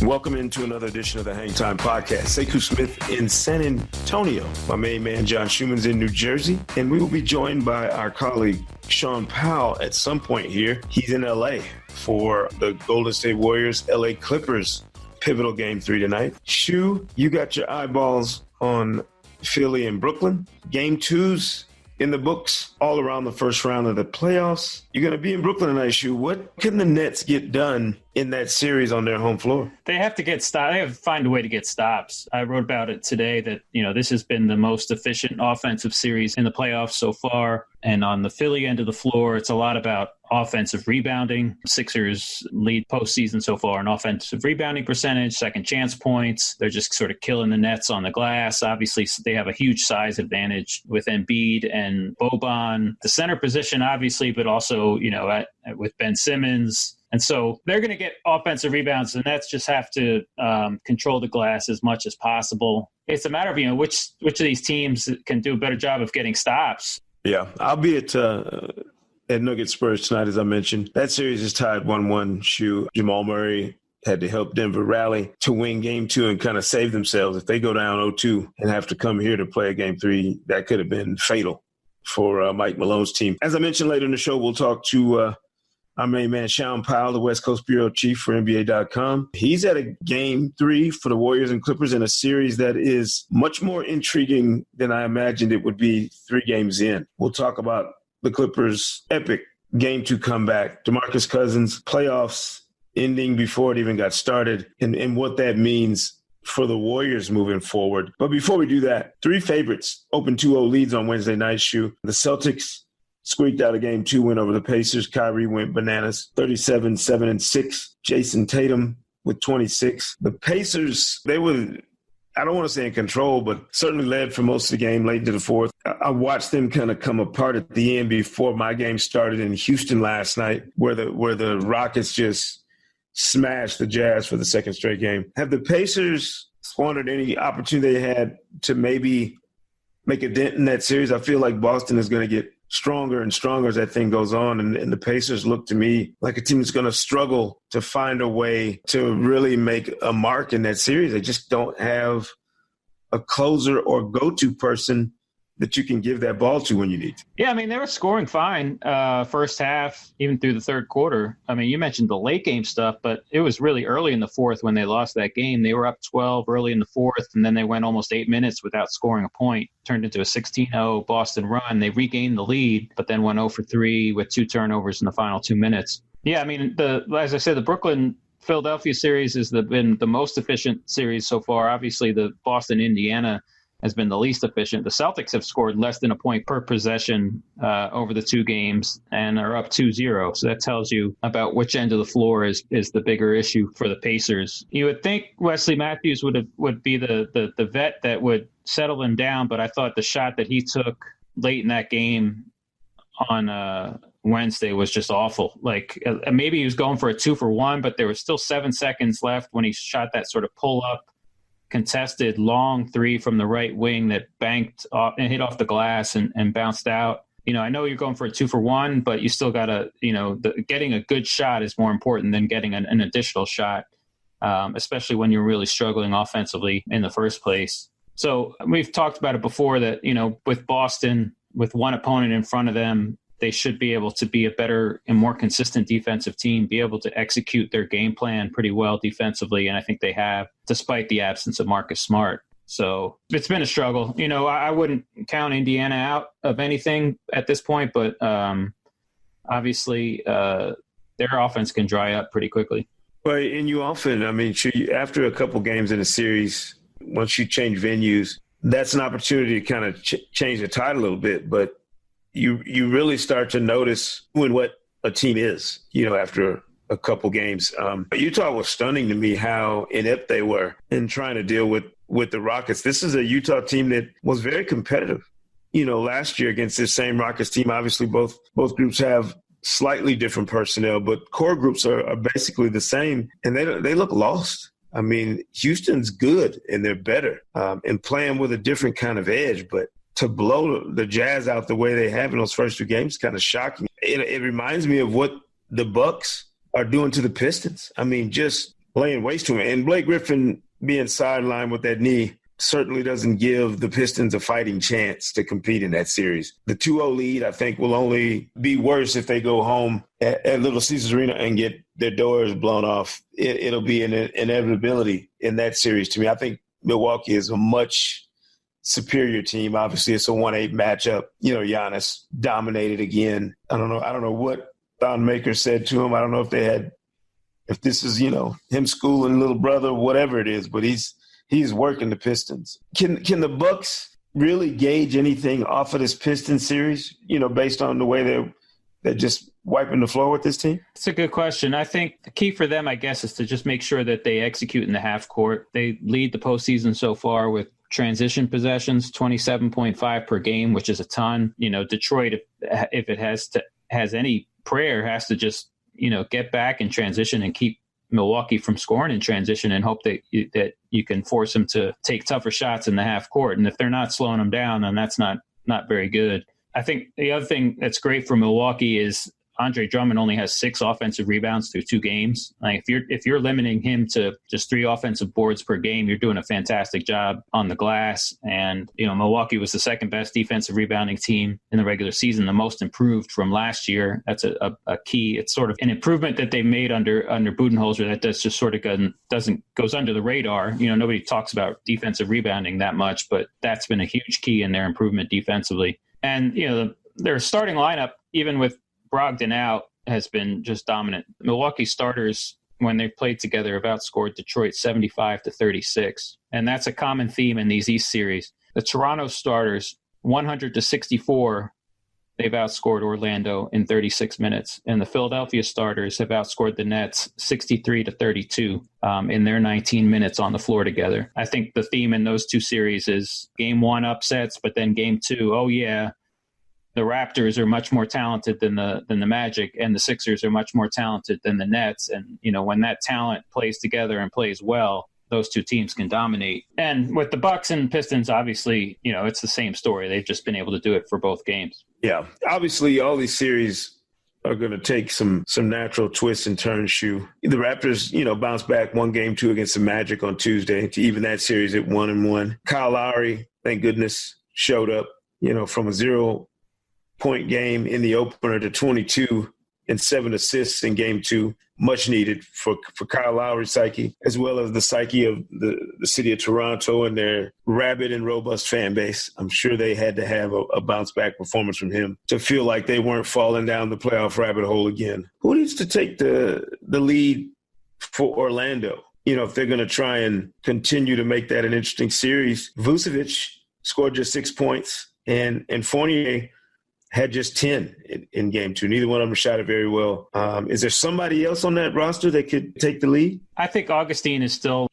Welcome into another edition of the Hang Time Podcast. Sekou Smith in San Antonio. My main man, John Schuman's in New Jersey. And we will be joined by our colleague, Sean Powell, at some point here. He's in L.A. for the Golden State Warriors, L.A. Clippers pivotal Game 3 tonight. Shu, you got your eyeballs on Philly and Brooklyn. Game 2's in the books all around the first round of the playoffs. You're going to be in Brooklyn tonight, Shu. What can the Nets get done in that series on their home floor? They have to get stops. They have to find a way to get stops. I wrote about it today that, this has been the most efficient offensive series in the playoffs so far. And on the Philly end of the floor, it's a lot about offensive rebounding. Sixers lead postseason so far in offensive rebounding percentage, second chance points. They're just sort of killing the Nets on the glass. Obviously, they have a huge size advantage with Embiid and Boban. The center position, obviously, but also, with Ben Simmons. And so they're going to get offensive rebounds. The Nets just have to control the glass as much as possible. It's a matter of, which of these teams can do a better job of getting stops. Yeah, I'll be at Nuggets Spurs tonight, as I mentioned. That series is tied 1-1. Shu, Jamal Murray had to help Denver rally to win Game 2 and kind of save themselves. If they go down 0-2 and have to come here to play a Game 3, that could have been fatal for Mike Malone's team. As I mentioned later in the show, we'll talk to our main man, Sean Powell, the West Coast Bureau Chief for NBA.com. He's at a Game 3 for the Warriors and Clippers in a series that is much more intriguing than I imagined it would be 3 games in. We'll talk about the Clippers' epic Game 2 comeback, DeMarcus Cousins' playoffs ending before it even got started, and what that means for the Warriors moving forward. But before we do that, 3 favorites open 2-0 leads on Wednesday night, Shu. The Celtics squeaked out a Game 2 win over the Pacers. Kyrie went bananas, 37-7-6. Jason Tatum with 26. The Pacers, they were, I don't want to say in control, but certainly led for most of the game late into the fourth. I watched them kind of come apart at the end before my game started in Houston last night, where the Rockets just smashed the Jazz for the second straight game. Have the Pacers squandered any opportunity they had to maybe make a dent in that series? I feel like Boston is going to get stronger and stronger as that thing goes on. And the Pacers look to me like a team that's going to struggle to find a way to really make a mark in that series. They just don't have a closer or go-to person that you can give that ball to when you need to. Yeah, they were scoring fine first half, even through the third quarter. You mentioned the late game stuff, but it was really early in the fourth when they lost that game. They were up 12 early in the fourth, and then they went almost 8 minutes without scoring a point. Turned into a 16-0 Boston run. They regained the lead, but then went 0 for 3 with 2 turnovers in the final 2 minutes. Yeah, as I said, the Brooklyn-Philadelphia series has been the most efficient series so far. Obviously, the Boston-Indiana has been the least efficient. The Celtics have scored less than a point per possession over the 2 games and are up 2-0. So that tells you about which end of the floor is the bigger issue for the Pacers. You would think Wesley Matthews would be the vet that would settle them down, but I thought the shot that he took late in that game on Wednesday was just awful. Maybe he was going for a 2-for-1, but there was still 7 seconds left when he shot that sort of pull-up contested long 3 from the right wing that banked off and hit off the glass and bounced out. I know you're going for a 2-for-1, but you still got to, getting a good shot is more important than getting an additional shot, especially when you're really struggling offensively in the first place. So we've talked about it before that, with Boston, with one opponent in front of them, they should be able to be a better and more consistent defensive team, be able to execute their game plan pretty well defensively. And I think they have, despite the absence of Marcus Smart. So it's been a struggle. I wouldn't count Indiana out of anything at this point, but obviously their offense can dry up pretty quickly. Well, and you often, after a couple games in a series, once you change venues, that's an opportunity to kind of change the tide a little bit. But you really start to notice who and what a team is, after a couple games. Utah was stunning to me how inept they were in trying to deal with the Rockets. This is a Utah team that was very competitive. Last year against this same Rockets team, obviously both groups have slightly different personnel, but core groups are basically the same, and they look lost. Houston's good, and they're better and playing with a different kind of edge, but to blow the Jazz out the way they have in those first 2 games is kind of shocking. It reminds me of what the Bucks are doing to the Pistons. Just laying waste to him. And Blake Griffin being sidelined with that knee certainly doesn't give the Pistons a fighting chance to compete in that series. The 2-0 lead, I think, will only be worse if they go home at Little Caesars Arena and get their doors blown off. It'll be an inevitability in that series to me. I think Milwaukee is a much superior team. Obviously, it's a 1-8 matchup. Giannis dominated again. I don't know what Thon Maker said to him. I don't know if this is, him schooling little brother, whatever it is, but he's working the Pistons. Can the Bucks really gauge anything off of this Pistons series, based on the way they're just wiping the floor with this team? It's a good question. I think the key for them, I guess, is to just make sure that they execute in the half court. They lead the postseason so far with transition possessions, 27.5 per game, which is a ton. Detroit, if it has any prayer, has to just, get back in transition and keep Milwaukee from scoring in transition and hope that you can force them to take tougher shots in the half court. And if they're not slowing them down, then that's not very good. I think the other thing that's great for Milwaukee is Andre Drummond only has 6 offensive rebounds through 2 games. Like if you're limiting him to just 3 offensive boards per game, you're doing a fantastic job on the glass. And Milwaukee was the second best defensive rebounding team in the regular season, the most improved from last year. That's a key. It's sort of an improvement that they made under Budenholzer that does just sort of goes under the radar. Nobody talks about defensive rebounding that much, but that's been a huge key in their improvement defensively. And their starting lineup, even with Brogdon out, has been just dominant. Milwaukee starters, when they've played together, have outscored Detroit 75-36. And that's a common theme in these East series. The Toronto starters, 100-64, they've outscored Orlando in 36 minutes. And the Philadelphia starters have outscored the Nets 63-32 in their 19 minutes on the floor together. I think the theme in those 2 series is game 1 upsets, but then game 2, oh yeah, the Raptors are much more talented than the Magic, and the Sixers are much more talented than the Nets. And, when that talent plays together and plays well, those 2 teams can dominate. And with the Bucks and Pistons, obviously, it's the same story. They've just been able to do it for both games. Yeah. Obviously, all these series are going to take some natural twists and turns, Shu. The Raptors, bounced back 1 game 2 against the Magic on Tuesday to even that series at 1-1. Kyle Lowry, thank goodness, showed up, from a 0-point game in the opener to 22 and 7 assists in game 2, much needed for Kyle Lowry's psyche, as well as the psyche of the city of Toronto and their rabid and robust fan base. I'm sure they had to have a bounce-back performance from him to feel like they weren't falling down the playoff rabbit hole again. Who needs to take the lead for Orlando? If they're going to try and continue to make that an interesting series. Vucevic scored just 6 points, and Fournier had just 10 in game 2. Neither one of them shot it very well. Is there somebody else on that roster that could take the lead? I think Augustine is still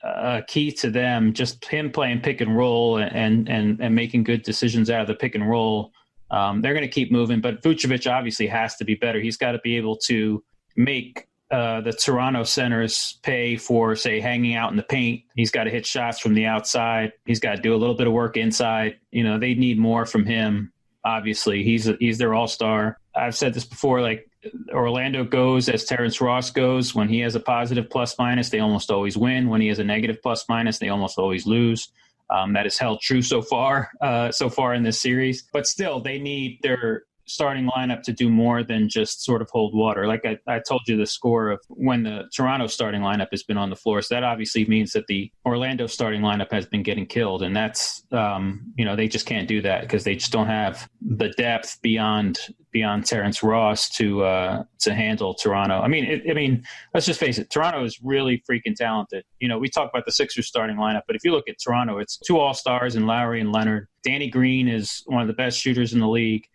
key to them. Just him playing pick and roll and making good decisions out of the pick and roll. They're going to keep moving, but Vucevic obviously has to be better. He's got to be able to make the Toronto centers pay for, say, hanging out in the paint. He's got to hit shots from the outside. He's got to do a little bit of work inside. They need more from him. Obviously, he's their all-star. I've said this before, like Orlando goes as Terrence Ross goes. When he has a positive plus-minus, they almost always win. When he has a negative plus-minus, they almost always lose. That has held true so far in this series. But still, they need their starting lineup to do more than just sort of hold water. Like I told you the score of when the Toronto starting lineup has been on the floor. So that obviously means that the Orlando starting lineup has been getting killed. And that's, they just can't do that because they just don't have the depth beyond Terrence Ross to handle Toronto. I mean, let's just face it. Toronto is really freaking talented. We talk about the Sixers starting lineup, but if you look at Toronto, it's 2 all-stars in Lowry and Leonard. Danny Green is one of the best shooters in the league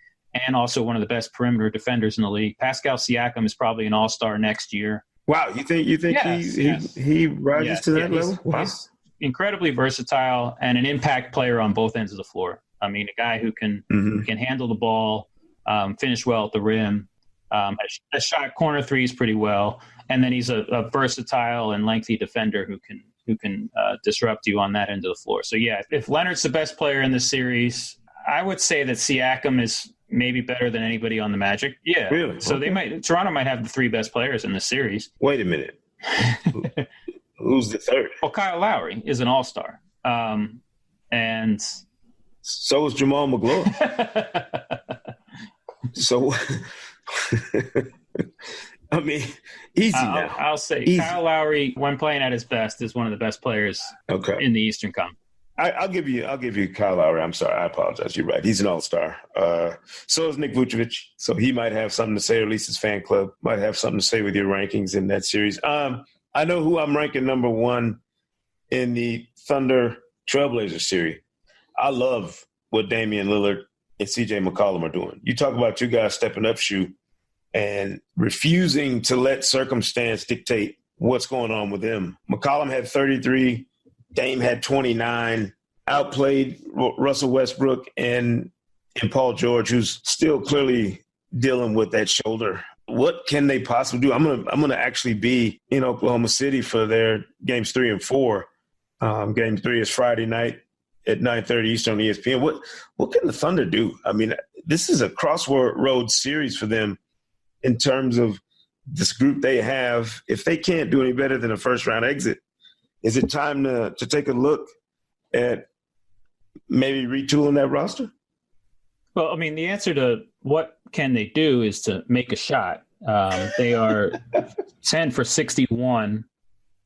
and also one of the best perimeter defenders in the league. Pascal Siakam is probably an all-star next year. Wow, you think Yes. he rises to that level? Wow. He's incredibly versatile and an impact player on both ends of the floor. I mean, a guy who can handle the ball, finish well at the rim, has shot corner threes pretty well, and then he's a versatile and lengthy defender who can disrupt you on that end of the floor. So yeah, if Leonard's the best player in this series, I would say that Siakam is maybe better than anybody on the Magic. Yeah. Really? So okay. Toronto might have the 3 best players in this series. Wait a minute. Who's the third? Well, Kyle Lowry is an all-star. And so is Jamal McGlory. So, I mean, easy now. I'll say easy. Kyle Lowry, when playing at his best, is one of the best players in the Eastern Conference. I'll give you Kyle Lowry. I'm sorry. I apologize. You're right. He's an all-star. So is Nick Vucevic. So he might have something to say, or at least his fan club might have something to say with your rankings in that series. I know who I'm ranking number one in the Thunder Trailblazers series. I love what Damian Lillard and C.J. McCollum are doing. You talk about two guys stepping up, and refusing to let circumstance dictate what's going on with them. McCollum had 33. Dame had 29, outplayed Russell Westbrook and Paul George, who's still clearly dealing with that shoulder. What can they possibly do? I'm gonna actually be in Oklahoma City for their games 3 and 4. Game 3 is Friday night at 9:30 Eastern on ESPN. What can the Thunder do? I mean, this is a crossroad series for them in terms of this group they have. If they can't do any better than a first-round exit, is it time to take a look at maybe retooling that roster? Well, I mean, the answer to what can they do is to make a shot. They are 10 for 61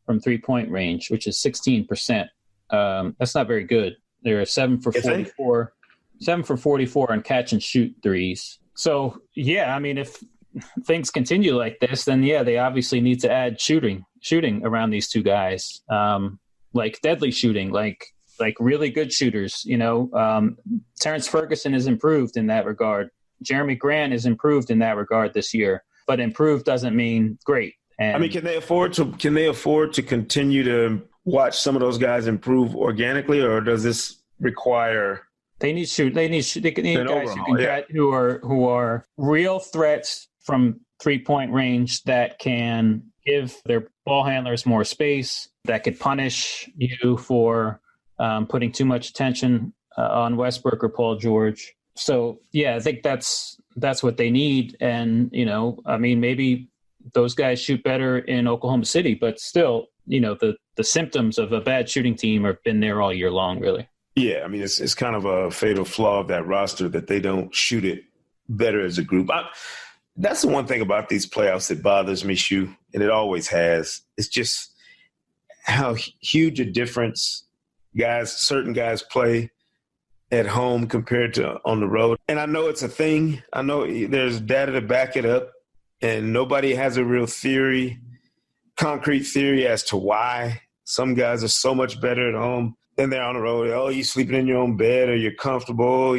from three-point range, which is 16%. That's not very good. They're 7 for 44, 7 for 44 on catch and shoot threes. So, yeah, I mean, if things continue like this, then they obviously need to add shooting around these two guys, like deadly shooting, like really good shooters. Terrence Ferguson has improved in that regard. Jeremy Grant has improved in that regard this year, but improved doesn't mean great. And, I mean, can they afford to continue to watch some of those guys improve organically, or does this require? They need guys who are real threats from 3-point range that can give their ball handlers more space, that could punish you for putting too much attention on Westbrook or Paul George. So, I think that's what they need. And, I mean, maybe those guys shoot better in Oklahoma City, but still, the symptoms of a bad shooting team have been there all year long, really. Yeah, I mean, it's kind of a fatal flaw of that roster that they don't shoot it better as a group. That's the one thing about these playoffs that bothers me, Shu, and it always has. It's just how huge a difference certain guys play at home compared to on the road. And I know it's a thing. I know there's data to back it up, and nobody has a real concrete theory as to why some guys are so much better at home than they're on the road. Oh, you're sleeping in your own bed, or you're comfortable.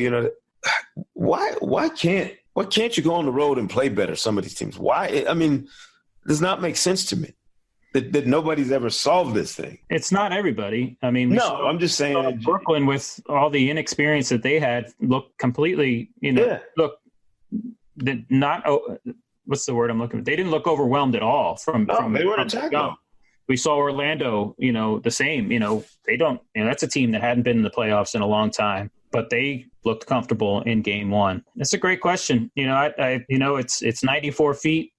Why can't you go on the road and play better, some of these teams? Why? I mean, it does not make sense to me that nobody's ever solved this thing. It's not everybody. I mean, I'm just saying Brooklyn, with all the inexperience that they had, looked completely, what's the word I'm looking for? They didn't look overwhelmed at all from they weren't attacking. We saw Orlando, the same, they don't, that's a team that hadn't been in the playoffs in a long time, but they looked comfortable in game 1. It's a great question. It's 94 feet.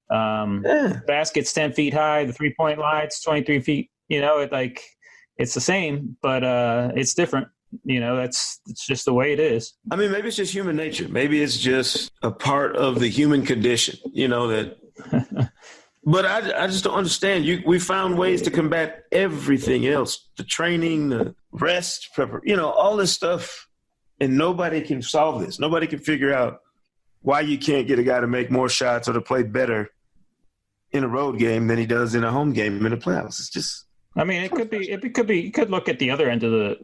Basket's 10 feet high. The 3-point line's 23 feet. It's the same, but it's different. It's just the way it is. I mean, maybe it's just human nature. Maybe it's just a part of the human condition, that. But I just don't understand. We found ways to combat everything else, the training, the rest, all this stuff, and nobody can solve this. Nobody can figure out why you can't get a guy to make more shots or to play better in a road game than he does in a home game in the playoffs. It's just. I mean, it could be. You could look at the other end of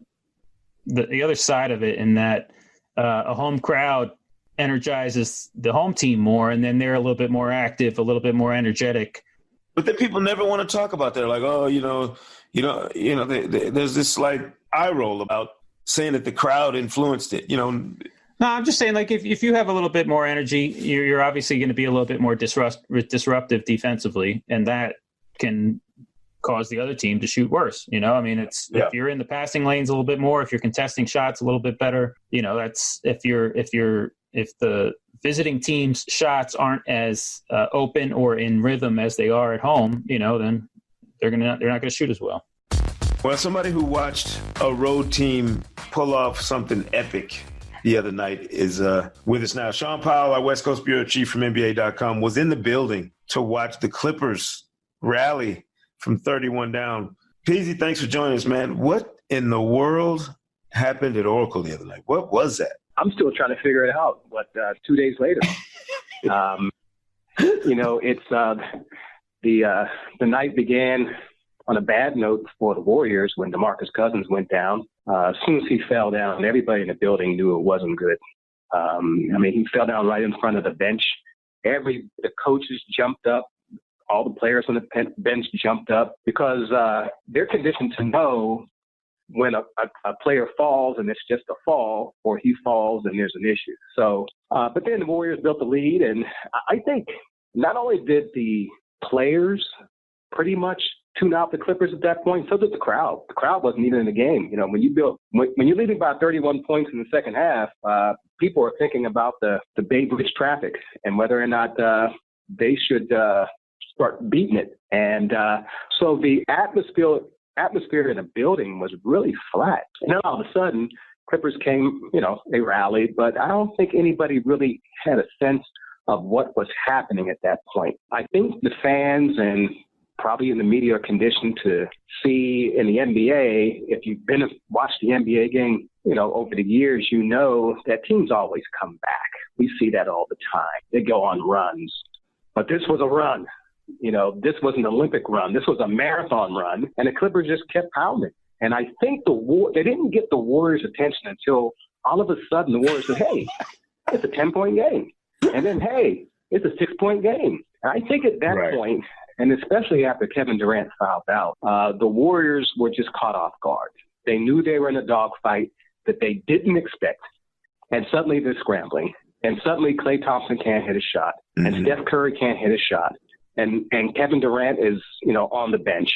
the other side of it, in that a home crowd energizes the home team more, and then they're a little bit more active, a little bit more energetic. But then people never want to talk about that. Like, there's this like eye roll about saying that the crowd influenced it. No, I'm just saying, like, if you have a little bit more energy, you're obviously going to be a little bit more disruptive defensively, and that can cause the other team to shoot worse. I mean, if you're in the passing lanes a little bit more, if you're contesting shots a little bit better, that's if the visiting team's shots aren't as open or in rhythm as they are at home, then they're not going to shoot as well. Well, somebody who watched a road team pull off something epic the other night is with us now. Sean Powell, our West Coast bureau chief from NBA.com, was in the building to watch the Clippers rally from 31 down. Peasy, thanks for joining us, man. What in the world happened at Oracle the other night? What was that? I'm still trying to figure it out, but 2 days later, it's the night began on a bad note for the Warriors when DeMarcus Cousins went down. As soon as he fell down, everybody in the building knew it wasn't good. He fell down right in front of the bench. The coaches jumped up. All the players on the bench jumped up because they're conditioned to know when a player falls and it's just a fall, or he falls and there's an issue. So, but then the Warriors built the lead, and I think not only did the players pretty much tune out the Clippers at that point, so did the crowd. The crowd wasn't even in the game. When you're leading by 31 points in the second half, people are thinking about the Bay Bridge traffic and whether or not they should start beating it. And so the atmosphere in the building was really flat. And then all of a sudden, Clippers came, they rallied, but I don't think anybody really had a sense of what was happening at that point. I think the fans and probably in the media are conditioned to see in the NBA, if you've watched the NBA game, over the years, that teams always come back. We see that all the time. They go on runs. But this was a run. This was an Olympic run. This was a marathon run, and the Clippers just kept pounding. And I think they didn't get the Warriors' attention until all of a sudden the Warriors said, hey, it's a 10-point game. And then, hey, it's a 6-point game. And I think at that point, and especially after Kevin Durant fouled out, the Warriors were just caught off guard. They knew they were in a dogfight that they didn't expect. And suddenly they're scrambling. And suddenly Klay Thompson can't hit a shot. And Steph Curry can't hit a shot. And Kevin Durant is, on the bench.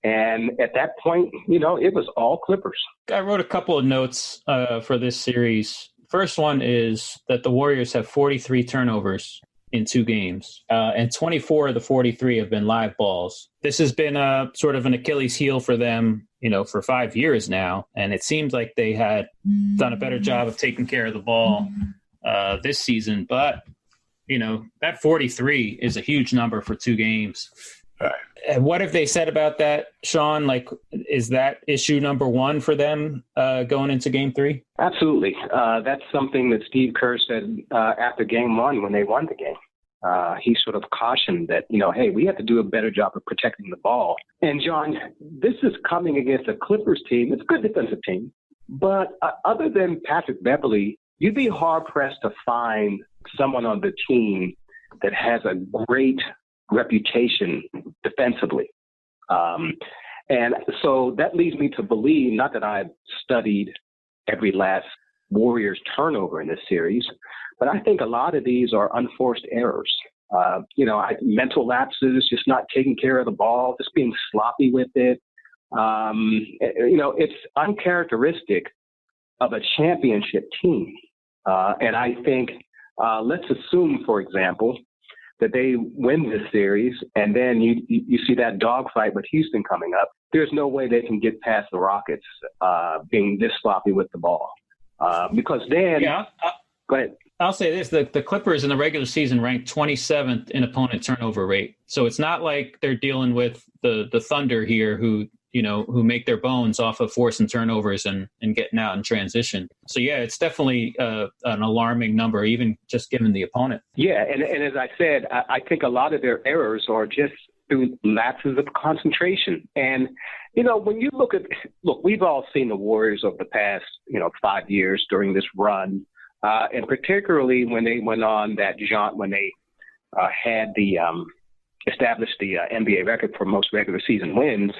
And at that point, it was all Clippers. I wrote a couple of notes for this series. First one is that the Warriors have 43 turnovers in 2 games, and 24 of the 43 have been live balls. This has been a sort of an Achilles heel for them, for 5 years now. And it seems like they had done a better job of taking care of the ball this season. But that 43 is a huge number for 2 games. Right. What have they said about that, Sean? Is that issue number 1 for them going into Game 3? Absolutely. That's something that Steve Kerr said after Game 1 when they won the game. He sort of cautioned that, hey, we have to do a better job of protecting the ball. And, John, this is coming against a Clippers team. It's a good defensive team. But other than Patrick Beverley, you'd be hard-pressed to find someone on the team that has a great reputation defensively. And so that leads me to believe, not that I've studied every last Warriors turnover in this series, but I think a lot of these are unforced errors. Mental lapses, just not taking care of the ball, just being sloppy with it. It's uncharacteristic of a championship team. And I think, let's assume, for example, that they win this series, and then you see that dogfight with Houston coming up. There's no way they can get past the Rockets being this sloppy with the ball. Because then, go ahead. I'll say this: the Clippers in the regular season ranked 27th in opponent turnover rate. So it's not like they're dealing with the Thunder here, who make their bones off of forcing turnovers and getting out in transition. So, yeah, it's definitely an alarming number, even just given the opponent. Yeah, and as I said, I think a lot of their errors are just through lapses of concentration. And, when you look, we've all seen the Warriors over the past, 5 years during this run, and particularly when they went on that jaunt, when they had established the NBA record for most regular season wins.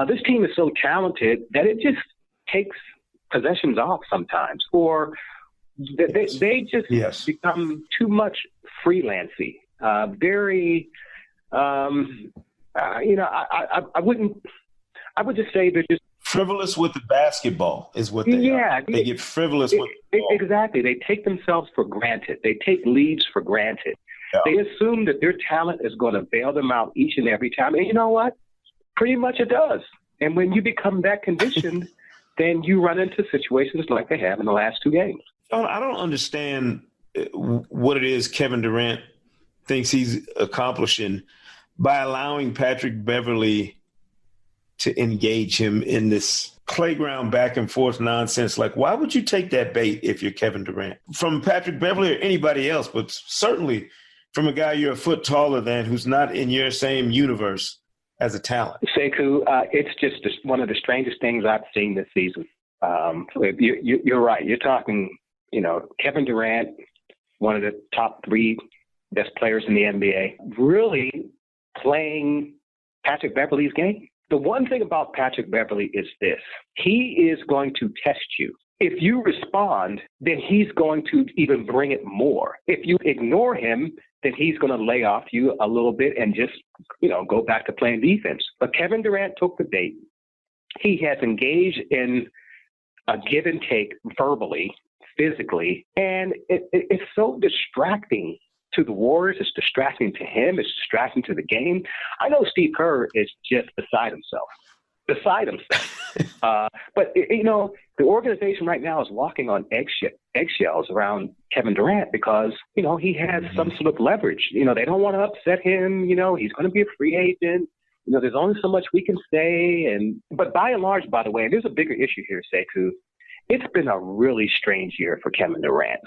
This team is so talented that it just takes possessions off sometimes, or they just become too much freelancy. I would just say they're just frivolous with the basketball is what they are. They get frivolous with the ball. Exactly. They take themselves for granted. They take leads for granted. Yeah. They assume that their talent is going to bail them out each and every time. And you know what? Pretty much it does. And when you become that conditioned, then you run into situations like they have in the last two games. I don't understand what it is Kevin Durant thinks he's accomplishing by allowing Patrick Beverley to engage him in this playground back and forth nonsense. Like, why would you take that bait if you're Kevin Durant? From Patrick Beverley or anybody else, but certainly from a guy you're a foot taller than who's not in your same universe as a talent. Sekou, it's just one of the strangest things I've seen this season. You're right. You're talking, Kevin Durant, one of the top three best players in the NBA, really playing Patrick Beverley's game. The one thing about Patrick Beverley is this. He is going to test you. If you respond, then he's going to even bring it more. If you ignore him, then he's going to lay off you a little bit and just, go back to playing defense. But Kevin Durant took the bait. He has engaged in a give and take verbally, physically, and it's so distracting to the Warriors. It's distracting to him. It's distracting to the game. I know Steve Kerr is just beside himself. But the organization right now is walking on eggshells around Kevin Durant because, he has some sort of leverage. They don't want to upset him. He's going to be a free agent. There's only so much we can say. But by and large, by the way, and there's a bigger issue here, Sekou. It's been a really strange year for Kevin Durant.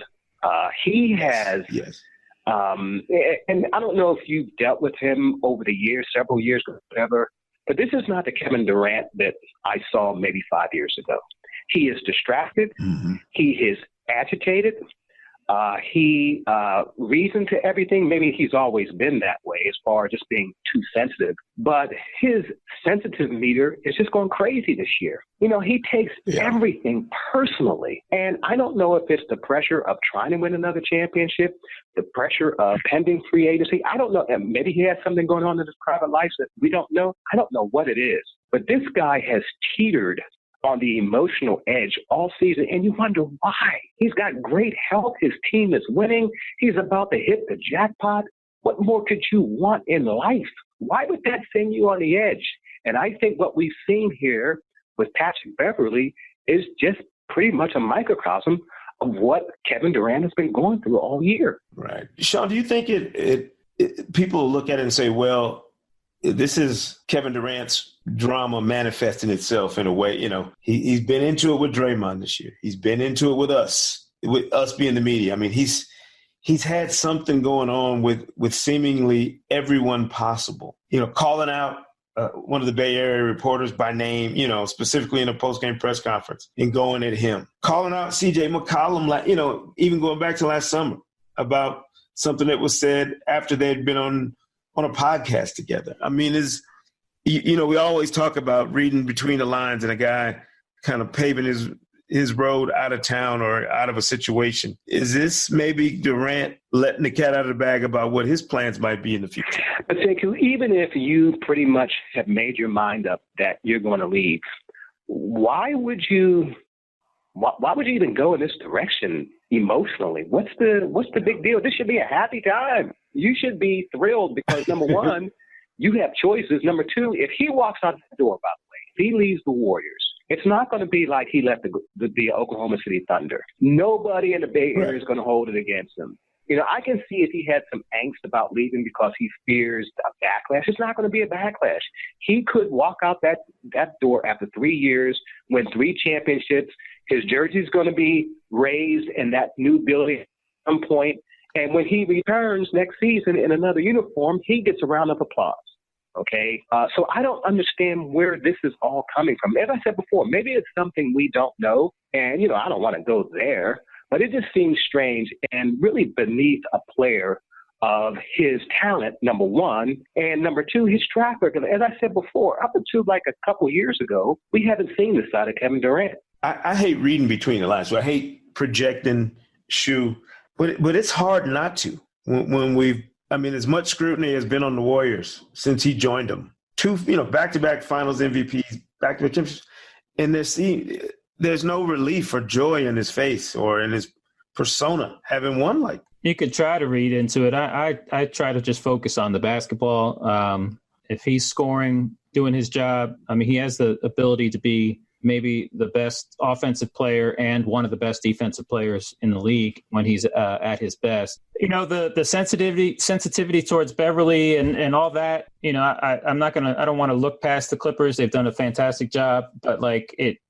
He has. Yes. And I don't know if you've dealt with him over the years, several years, whatever, but this is not the Kevin Durant that I saw maybe 5 years ago. He is distracted. Mm-hmm. He is agitated. He reasoned to everything. Maybe he's always been that way as far as just being too sensitive. But his sensitive meter is just going crazy this year. He takes everything personally. And I don't know if it's the pressure of trying to win another championship, the pressure of pending free agency. I don't know. Maybe he has something going on in his private life that we don't know. I don't know what it is. But this guy has teetered on the emotional edge all season, and you wonder why. He's got great health. His team is winning. He's about to hit the jackpot. What more could you want in life? Why would that send you on the edge? And I think what we've seen here with Patrick Beverley is just pretty much a microcosm of what Kevin Durant has been going through all year. Right. Sean, do you think people look at it and say, well, this is Kevin Durant's drama manifesting itself in a way, he's been into it with Draymond this year. He's been into it with us being the media. I mean, he's had something going on with seemingly everyone possible, calling out one of the Bay Area reporters by name, specifically in a post-game press conference and going at him, calling out CJ McCollum, even going back to last summer about something that was said after they'd been on a podcast together. I mean, we always talk about reading between the lines and a guy kind of paving his road out of town or out of a situation. Is this maybe Durant letting the cat out of the bag about what his plans might be in the future? But Sekou, even if you pretty much have made your mind up that you're going to leave, why would you even go in this direction emotionally? What's the big deal? This should be a happy time. You should be thrilled because, number one, you have choices. Number two, if he walks out the door, by the way, if he leaves the Warriors, it's not going to be like he left the Oklahoma City Thunder. Nobody in the Bay Area is going to hold it against him. I can see if he had some angst about leaving because he fears a backlash. It's not going to be a backlash. He could walk out that door after 3 years, win 3 championships. His jersey's going to be raised in that new building at some point. And when he returns next season in another uniform, he gets a round of applause. Okay? So I don't understand where this is all coming from. As I said before, maybe it's something we don't know. And, I don't want to go there. But it just seems strange and really beneath a player of his talent, number one, and number two, his track record. As I said before, up until like a couple years ago, we haven't seen this side of Kevin Durant. I hate reading between the lines. So I hate projecting Shu, but it's hard not to when as much scrutiny has been on the Warriors since he joined them. 2, back-to-back finals MVPs, back-to-back championships, and there's no relief or joy in his face or in his persona having won like. You could try to read into it. I try to just focus on the basketball. If he's scoring doing his job. I mean, he has the ability to be maybe the best offensive player and one of the best defensive players in the league when he's at his best. You know, the sensitivity towards Beverly and all that, you know, I don't want to look past the Clippers. They've done a fantastic job, but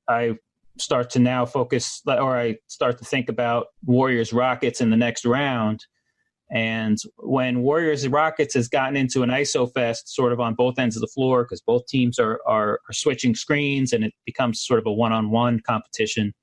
I start to now focus, or I start to think about Warriors Rockets in the next round. And when Warriors Rockets has gotten into an ISO fest sort of on both ends of the floor, because both teams are switching screens and it becomes sort of a one-on-one competition,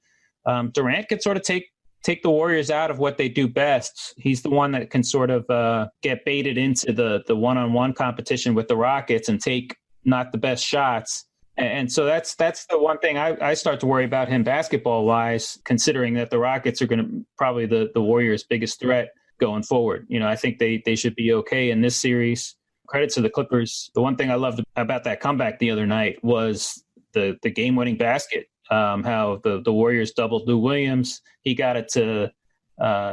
Durant could sort of take the Warriors out of what they do best. He's the one that can sort of get baited into the one-on-one competition with the Rockets and take not the best shots. And so that's the one thing I start to worry about him basketball-wise, considering that the Rockets are going to probably the Warriors' biggest threat going forward. You know, I think they should be okay in this series. Credit to the Clippers. The one thing I loved about that comeback the other night was the game-winning basket. How the Warriors doubled Lou Williams. He got it to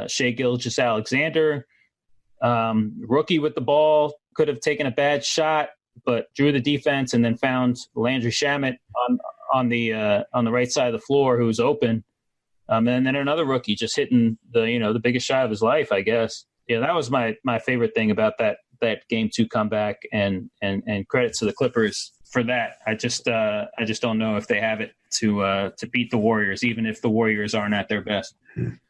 Shai Gilgeous-Alexander. Rookie with the ball, could have taken a bad shot, but drew the defense and then found Landry Shamet on the right side of the floor who was open. And then another rookie just hitting the biggest shot of his life, I guess. Yeah, that was my favorite thing about that Game 2 comeback, and credit to the Clippers for that. I just don't know if they have it to beat the Warriors, even if the Warriors aren't at their best.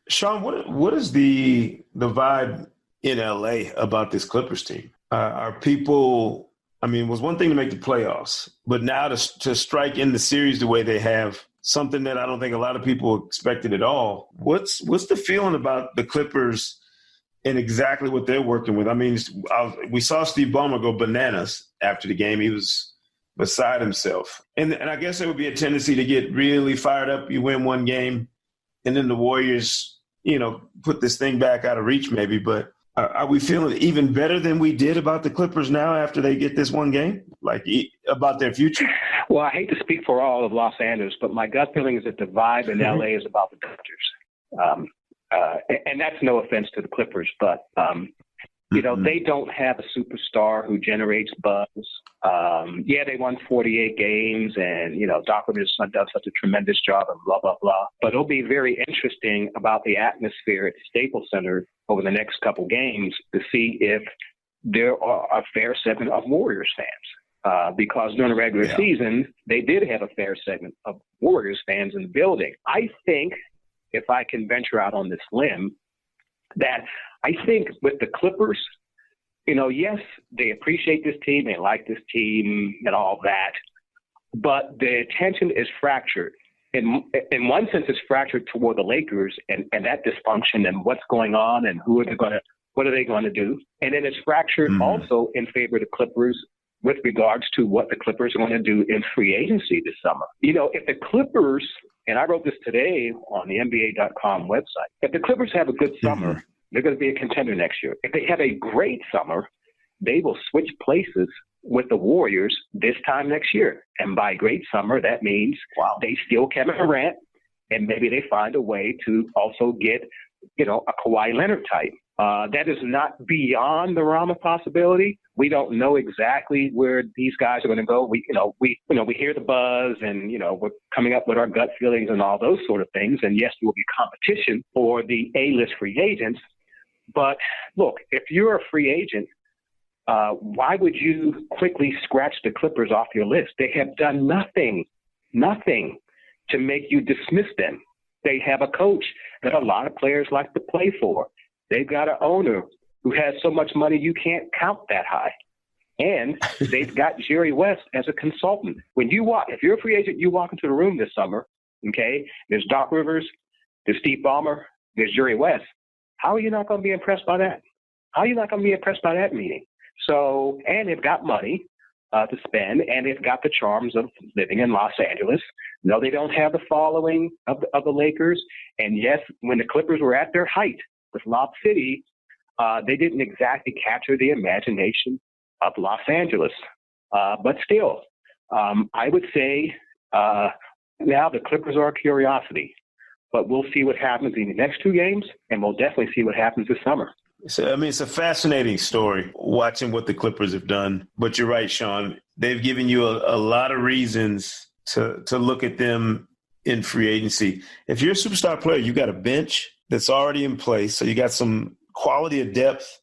Sean, what is the vibe in LA about this Clippers team? Are people? I mean, it was one thing to make the playoffs, but now to strike in the series the way they have, something that I don't think a lot of people expected at all. What's the feeling about the Clippers and exactly what they're working with? I mean, we saw Steve Ballmer go bananas after the game. He was beside himself. And I guess there would be a tendency to get really fired up. You win one game, and then the Warriors, put this thing back out of reach maybe. But are we feeling even better than we did about the Clippers now after they get this one game, like about their future? Well, I hate to speak for all of Los Angeles, but my gut feeling is that the vibe in LA is about the Dodgers. And that's no offense to the Clippers, but, they don't have a superstar who generates buzz. They won 48 games, and, Doc Rivers has done such a tremendous job and blah, blah, blah. But it'll be very interesting about the atmosphere at the Staples Center over the next couple games to see if there are a fair segment of Warriors fans. Because during the regular season, they did have a fair segment of Warriors fans in the building. I think, if I can venture out on this limb, that I think with the Clippers, yes, they appreciate this team, they like this team and all that, but the attention is fractured. In one sense, it's fractured toward the Lakers and that dysfunction and what's going on and what are they going to do? And then it's fractured also in favor of the Clippers with regards to what the Clippers are going to do in free agency this summer. If the Clippers, and I wrote this today on the NBA.com website, if the Clippers have a good summer, they're going to be a contender next year. If they have a great summer, they will switch places with the Warriors this time next year. And by great summer, that means they steal Kevin Durant, and maybe they find a way to also get, a Kawhi Leonard type. That is not beyond the realm of possibility. We don't know exactly where these guys are going to go. We hear the buzz, and we're coming up with our gut feelings and all those sort of things. And yes, there will be competition for the A-list free agents. But look, if you're a free agent, why would you quickly scratch the Clippers off your list? They have done nothing to make you dismiss them. They have a coach that a lot of players like to play for. They've got an owner who has so much money you can't count that high. And they've got Jerry West as a consultant. If you're a free agent, you walk into the room this summer, okay, there's Doc Rivers, there's Steve Ballmer, there's Jerry West. How are you not going to be impressed by that? How are you not going to be impressed by that meeting? So, and they've got money to spend, and they've got the charms of living in Los Angeles. No, they don't have the following of the Lakers. And yes, when the Clippers were at their height with Lob City, they didn't exactly capture the imagination of Los Angeles. But still, I would say now the Clippers are a curiosity. But we'll see what happens in the next two games, and we'll definitely see what happens this summer. So, I mean, it's a fascinating story watching what the Clippers have done. But you're right, Sean. They've given you a lot of reasons to look at them in free agency. If you're a superstar player, you got a bench that's already in place. So you got some quality of depth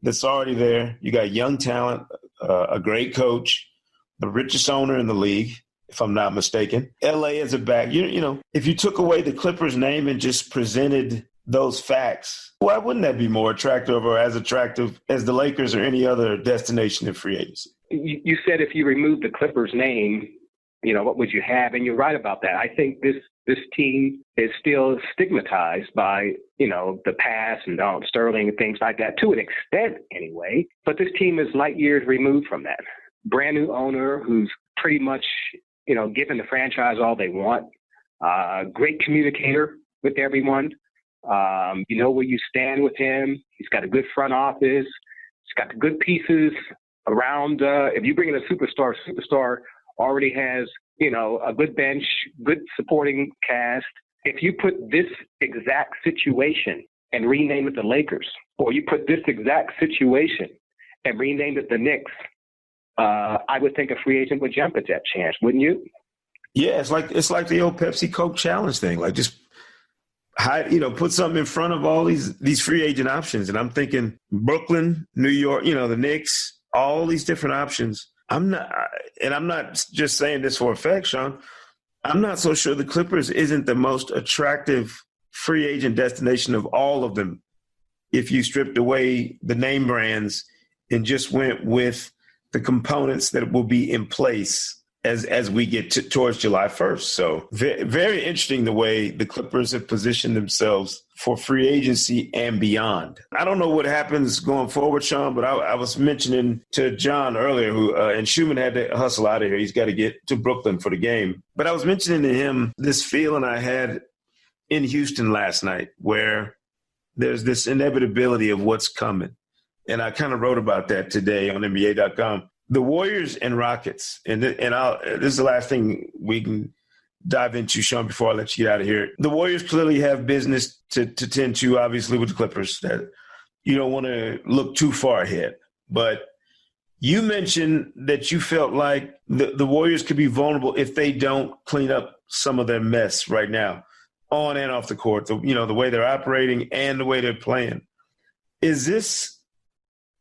that's already there. You got young talent, a great coach, the richest owner in the league, if I'm not mistaken. LA is a back. You know, if you took away the Clippers name and just presented those facts, why wouldn't that be more attractive or as attractive as the Lakers or any other destination in free agency? You said if you remove the Clippers name, you know, what would you have? And you're right about that. I think this team is still stigmatized by, you know, the past and Donald Sterling and things like that, to an extent anyway. But this team is light years removed from that. Brand new owner who's pretty much, you know, giving the franchise all they want. Great communicator with everyone. You know where you stand with him. He's got a good front office. He's got the good pieces around. If you bring in a superstar already has, you know, a good bench, good supporting cast. If you put this exact situation and rename it the Lakers, or you put this exact situation and rename it the Knicks, I would think a free agent would jump at that chance, wouldn't you? Yeah, it's like the old Pepsi Coke challenge thing. Like just hide, you know, put something in front of all these free agent options. And I'm thinking Brooklyn, New York, you know, the Knicks, all these different options. I'm not just saying this for a fact, Sean. I'm not so sure the Clippers isn't the most attractive free agent destination of all of them if you stripped away the name brands and just went with the components that will be in place as we get towards July 1st. So very interesting the way the Clippers have positioned themselves for free agency and beyond. I don't know what happens going forward, Sean, but I was mentioning to John earlier, who and Schumann had to hustle out of here. He's got to get to Brooklyn for the game. But I was mentioning to him this feeling I had in Houston last night where there's this inevitability of what's coming. And I kind of wrote about that today on NBA.com. The Warriors and Rockets, and this is the last thing we can dive into, Sean, before I let you get out of here. The Warriors clearly have business to tend to, obviously, with the Clippers, that you don't want to look too far ahead. But you mentioned that you felt like the Warriors could be vulnerable if they don't clean up some of their mess right now, on and off the court, the way they're operating and the way they're playing. Is this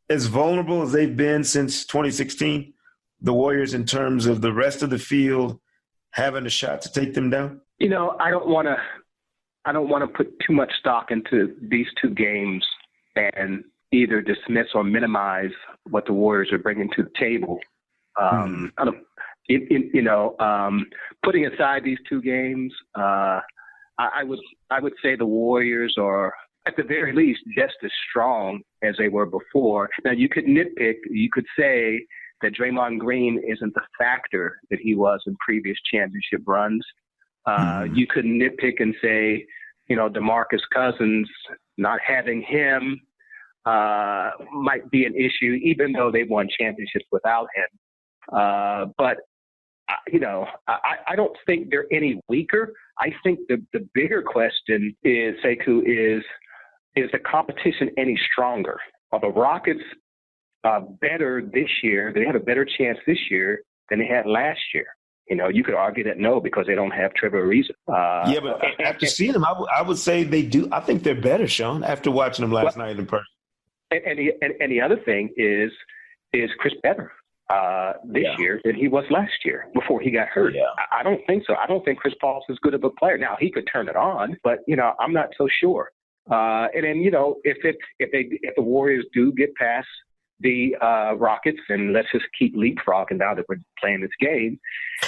as vulnerable as they've been since 2016, the Warriors, in terms of the rest of the field having a shot to take them down? You know, I don't want to put too much stock into these two games and either dismiss or minimize what the Warriors are bringing to the table. Putting aside these two games, I would say the Warriors are, at the very least, just as strong as they were before. Now, you could nitpick. You could say that Draymond Green isn't the factor that he was in previous championship runs. You could nitpick and say, you know, DeMarcus Cousins, not having him might be an issue, even though they won championships without him. But I don't think they're any weaker. I think the bigger question is, Sekou, is the competition any stronger? Are the Rockets better this year? They have a better chance this year than they had last year. You know, you could argue that no, because they don't have Trevor Ariza. Yeah, but after seeing them, I would say they do. I think they're better, Sean, after watching them last night in person. And the other thing is Chris better this year than he was last year before he got hurt? Yeah. I don't think so. I don't think Chris Paul's as good of a player. Now, he could turn it on, but, you know, I'm not so sure. And then, you know, if the Warriors do get past the Rockets, and let's just keep leapfrogging now that we're playing this game,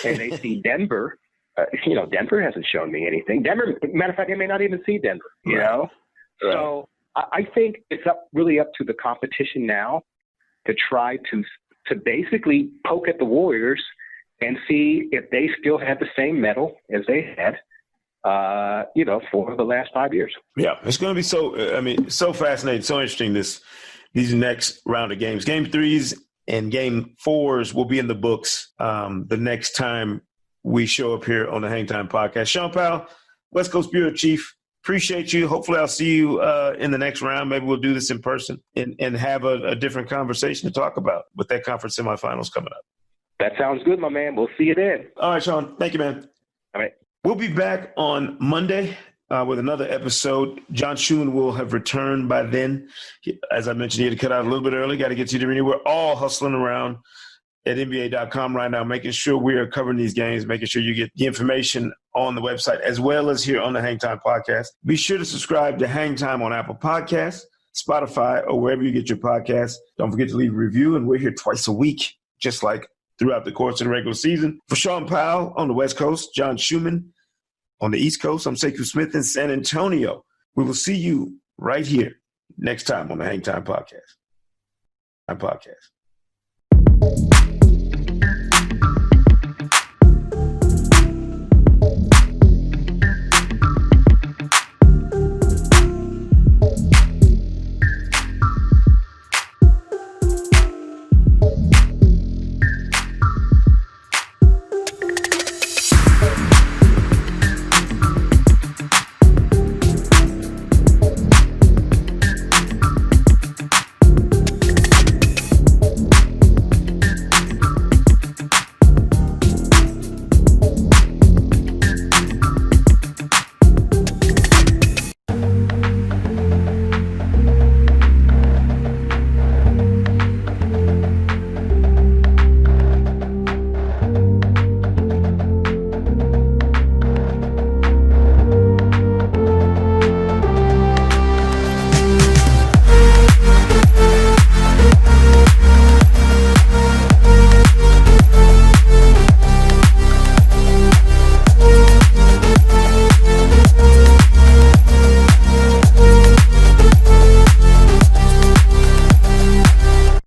and they see Denver, Denver hasn't shown me anything. Matter of fact, they may not even see Denver, you know? Right. So I think it's really up to the competition now to try to basically poke at the Warriors and see if they still have the same mettle as they had, for the last 5 years. Yeah, it's going to be so fascinating, so interesting, these next round of games. Game 3s and Game 4s will be in the books the next time we show up here on the Hang Time Podcast. Sean Powell, West Coast Bureau Chief, Appreciate you. Hopefully I'll see you in the next round. Maybe we'll do this in person and have a different conversation to talk about with that conference semifinals coming up. That sounds good, my man. We'll see you then. All right, Sean. Thank you, man. All right. We'll be back on Monday with another episode. John Schumann will have returned by then. As I mentioned, he had to cut out a little bit early. Got to get to the arena. We're all hustling around at NBA.com right now, making sure we are covering these games, making sure you get the information on the website as well as here on the Hang Time Podcast. Be sure to subscribe to Hang Time on Apple Podcasts, Spotify, or wherever you get your podcasts. Don't forget to leave a review, and we're here twice a week, just like throughout the course of the regular season. For Sean Powell on the West Coast, John Schumann on the East Coast, I'm Sekou Smith in San Antonio. We will see you right here next time on the Hang Time Podcast.